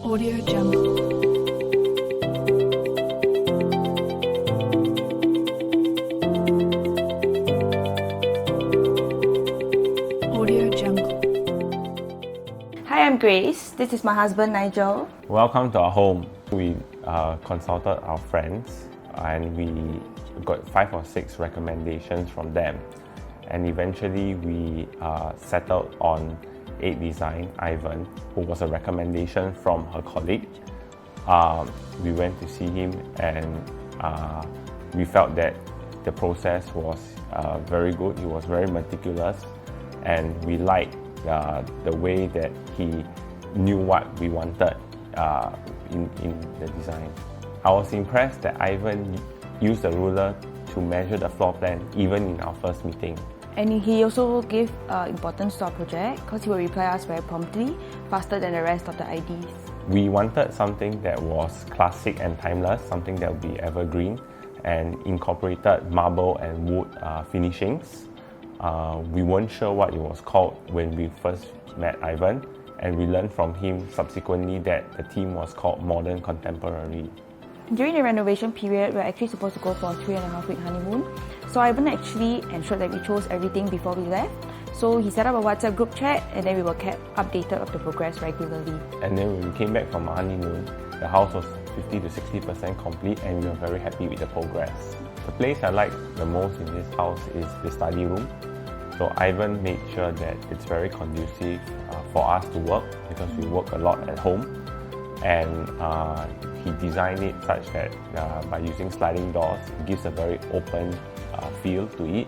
Audio Jungle. Audio Jungle. Hi, I'm Grace. This is my husband Nigel. Welcome to our home. We consulted our friends and we got 5 or 6 recommendations from them. And eventually we settled on 8 Design, Ivan, who was a recommendation from her colleague. We went to see him and we felt that the process was very good. He was very meticulous and we liked the way that he knew what we wanted in the design. I was impressed that Ivan used a ruler to measure the floor plan even in our first meeting. And he also gave importance to our project because he will reply us very promptly, faster than the rest of the IDs. We wanted something that was classic and timeless, something that would be evergreen and incorporated marble and wood finishings. We weren't sure what it was called when we first met Ivan, and we learned from him subsequently that the theme was called Modern Contemporary. During the renovation period, we're actually supposed to go for a 3.5-week honeymoon. So Ivan actually ensured that we chose everything before we left. So he set up a WhatsApp group chat and then we were kept updated of the progress regularly. And then when we came back from our honeymoon, the house was 50 to 60% complete and we were very happy with the progress. The place I like the most in this house is the study room. So Ivan made sure that it's very conducive for us to work because we work a lot at home. And he designed it such that by using sliding doors, it gives a very open feel to it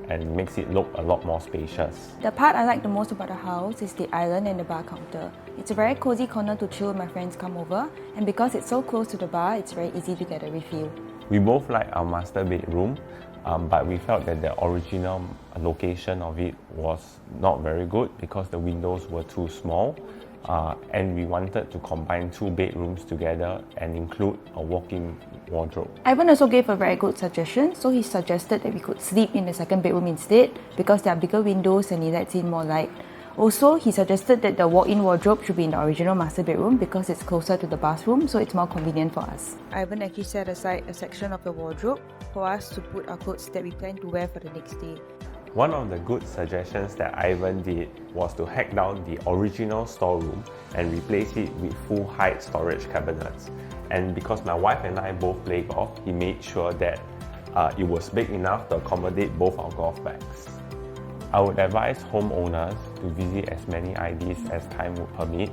and makes it look a lot more spacious. The part I like the most about the house is the island and the bar counter. It's a very cozy corner to chill when my friends come over, and because it's so close to the bar, it's very easy to get a refill. We both like our master bedroom, but we felt that the original location of it was not very good because the windows were too small. And we wanted to combine 2 bedrooms together and include a walk-in wardrobe. Ivan also gave a very good suggestion, so he suggested that we could sleep in the second bedroom instead because there are bigger windows and it lets in more light. Also, he suggested that the walk-in wardrobe should be in the original master bedroom because it's closer to the bathroom, so it's more convenient for us. Ivan actually set aside a section of the wardrobe for us to put our clothes that we plan to wear for the next day. One of the good suggestions that Ivan did was to hack down the original storeroom and replace it with full height storage cabinets. And because my wife and I both play golf, he made sure that it was big enough to accommodate both our golf bags. I would advise homeowners to visit as many IDs as time would permit,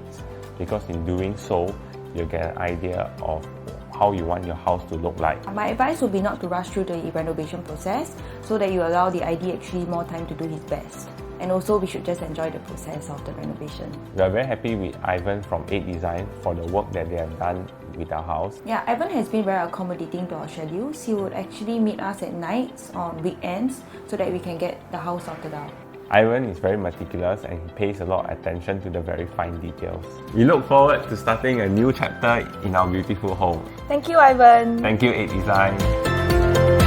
because in doing so, you'll get an idea of how you want your house to look like. My advice would be not to rush through the renovation process so that you allow the ID actually more time to do his best. And also we should just enjoy the process of the renovation. We are very happy with Ivan from 8 Design for the work that they have done with our house. Yeah, Ivan has been very accommodating to our schedules. He would actually meet us at nights on weekends so that we can get the house sorted out. Ivan is very meticulous and he pays a lot of attention to the very fine details. We look forward to starting a new chapter in our beautiful home. Thank you, Ivan. Thank you, 8 Design.